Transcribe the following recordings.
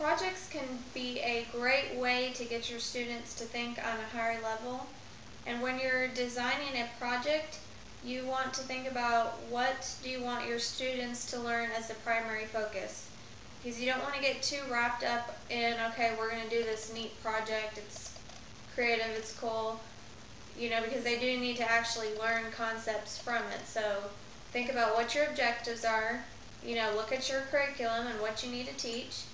Projects can be a great way to get your students to think on a higher level. And when you're designing a project, you want to think about what do you want your students to learn as the primary focus. Because you don't want to get too wrapped up in, okay, we're going to do this neat project, it's creative, it's cool, because they do need to actually learn concepts from it. So think about what your objectives are, look at your curriculum and what you need to teach,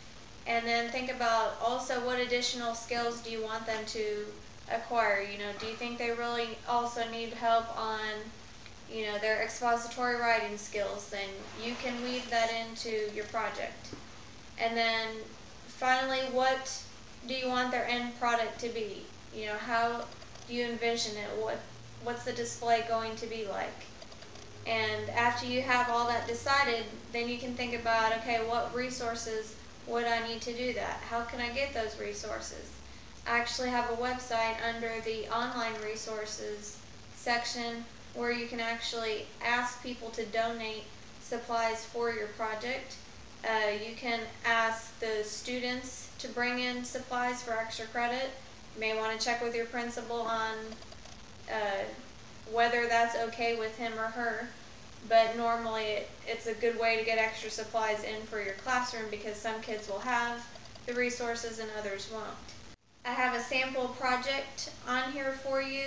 and then think about also what additional skills do you want them to acquire. Do you think they really also need help on their expository writing skills? Then you can weave that into your project. And then finally, what do you want their end product to be? How do you envision it? What's the display going to be like? And after you have all that decided, then you can think about, okay, what resources would I need to do that? How can I get those resources? I actually have a website under the online resources section where you can actually ask people to donate supplies for your project. You can ask the students to bring in supplies for extra credit. You may want to check with your principal on whether that's okay with him or her, but normally it's a good way to get extra supplies in for your classroom because some kids will have the resources and others won't. I have a sample project on here for you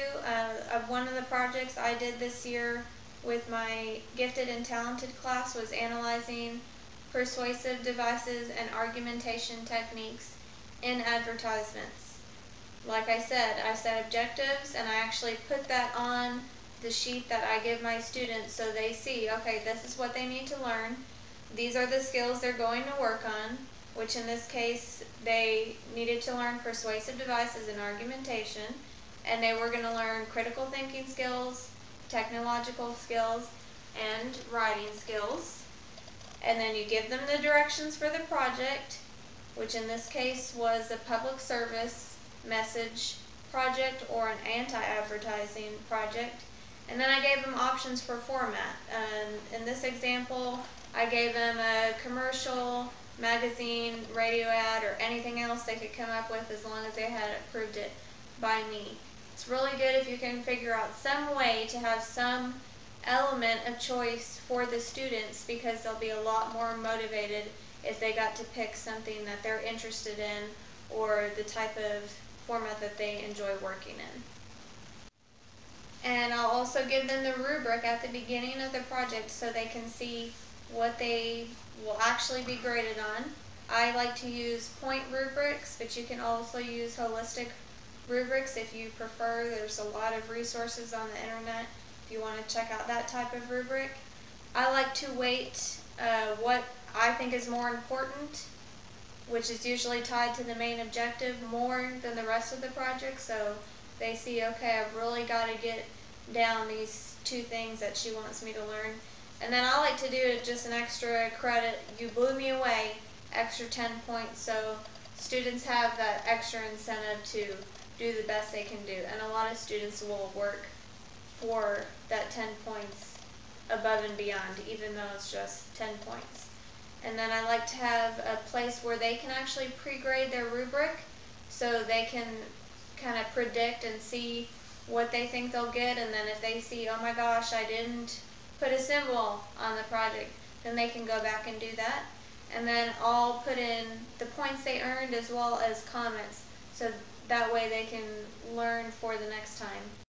of one of the projects I did this year with my gifted and talented class was analyzing persuasive devices and argumentation techniques in advertisements. Like I said, I set objectives and I actually put that on the sheet that I give my students so they see, okay, this is what they need to learn. These are the skills they're going to work on, which in this case they needed to learn persuasive devices and argumentation, and they were going to learn critical thinking skills, technological skills, and writing skills. And then you give them the directions for the project, which in this case was a public service message project or an anti-advertising project. And then I gave them options for format. In this example, I gave them a commercial, magazine, radio ad, or anything else they could come up with as long as they had approved it by me. It's really good if you can figure out some way to have some element of choice for the students, because they'll be a lot more motivated if they got to pick something that they're interested in or the type of format that they enjoy working in. And I'll also give them the rubric at the beginning of the project so they can see what they will actually be graded on. I like to use point rubrics, but you can also use holistic rubrics if you prefer. There's a lot of resources on the internet if you want to check out that type of rubric. I like to weight what I think is more important, which is usually tied to the main objective, more than the rest of the project, so they see, okay, I've really got to get down these two things that she wants me to learn. And then I like to do just an extra credit, you blew me away, extra 10 points, so students have that extra incentive to do the best they can do. And a lot of students will work for that 10 points above and beyond, even though it's just 10 points. And then I like to have a place where they can actually pre-grade their rubric so they can kind of predict and see what they think they'll get, and then if they see, oh my gosh, I didn't put a symbol on the project, then they can go back and do that. And then I'll put in the points they earned as well as comments, so that way they can learn for the next time.